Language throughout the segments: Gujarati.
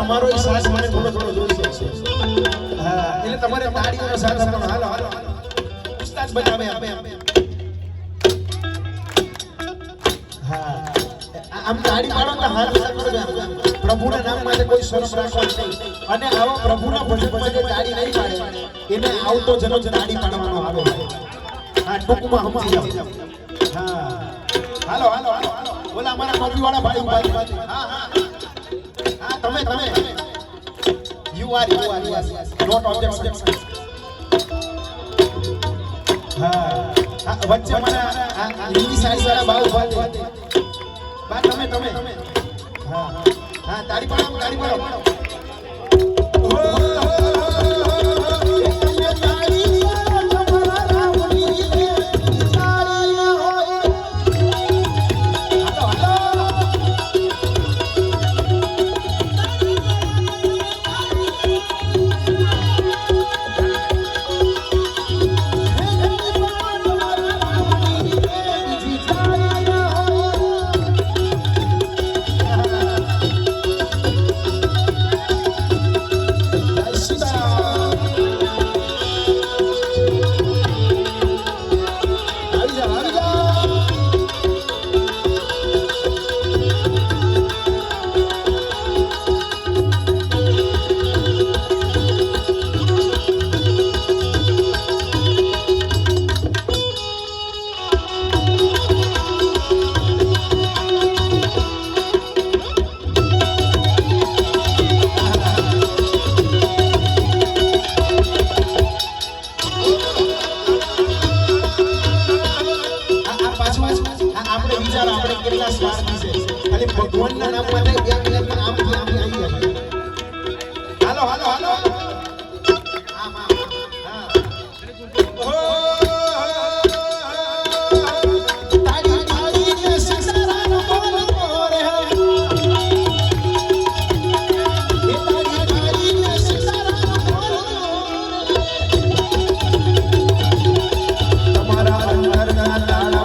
તમારો ઈ સાથ મને થોડો જોઈશે. હા એટલે તમારે તાળીઓનો સાથ આપવાનો. હાલો હાલો ઉસ્તાદ બજાવે આપે. હા આમ તાળી પાડો તો હાથ કરો. પ્રભુના નામ માટે કોઈ શરમ રાખવાની નહીં. અને આવા પ્રભુના ભજનમાં જે તાળી નહીં પાડે એને આવતો જન્મ તાળી પાડવાનો આવે. હા ટૂંકમાં સમજી જાઓ. હા હાલો હાલો હાલો ઓલા અમારા કોફીવાળા ભાઈ ભાઈ. હા હા હા તમે યુ આર નોટ ઓબ્જેક્શન. હા વચ્ચે મને લીલી સાડી વાળા બાવ ભાઈ બા તમે હા હા તાળી પાડો તાળી પાડો. ભગવાનના નામ માટે 2 મિનિટમાં આમ આવી જાય. હાલો હાલો હાલો આમ હા તાળી તાળી કે સસરાનો બોલ મોરે એ તાળી તાળી કે સસરાનો બોલ તમારા અંતરના તાળા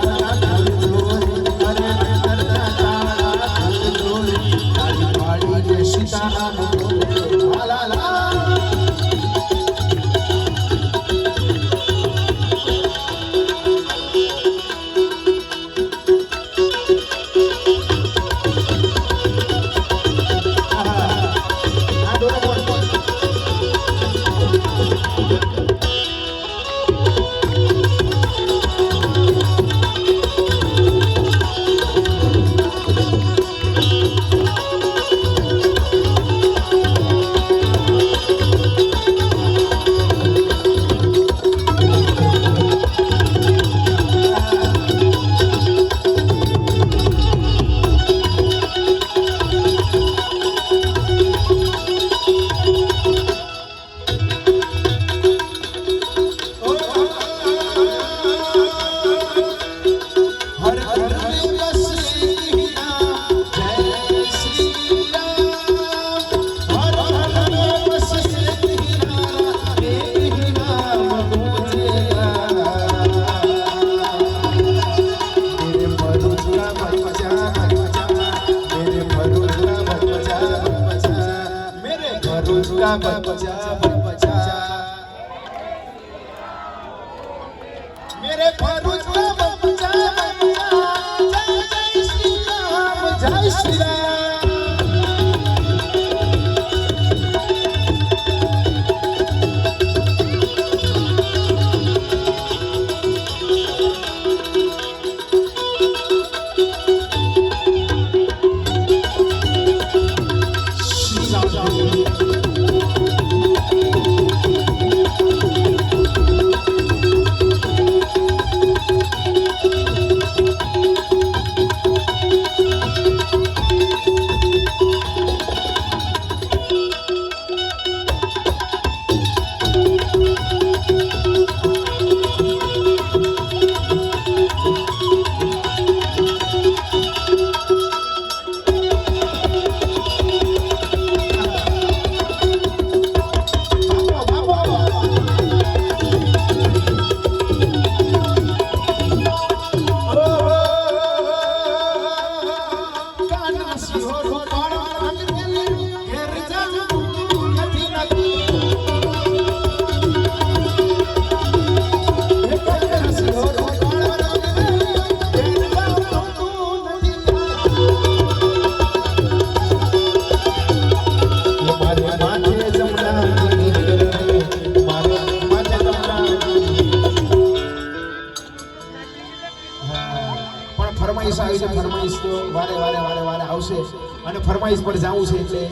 मेरे भरूच का बच्चा जय श्री राम जय श्री राम. દોસ્તો વારે વારે આવશે અને ફરમાઈશ પર જવું છે એટલે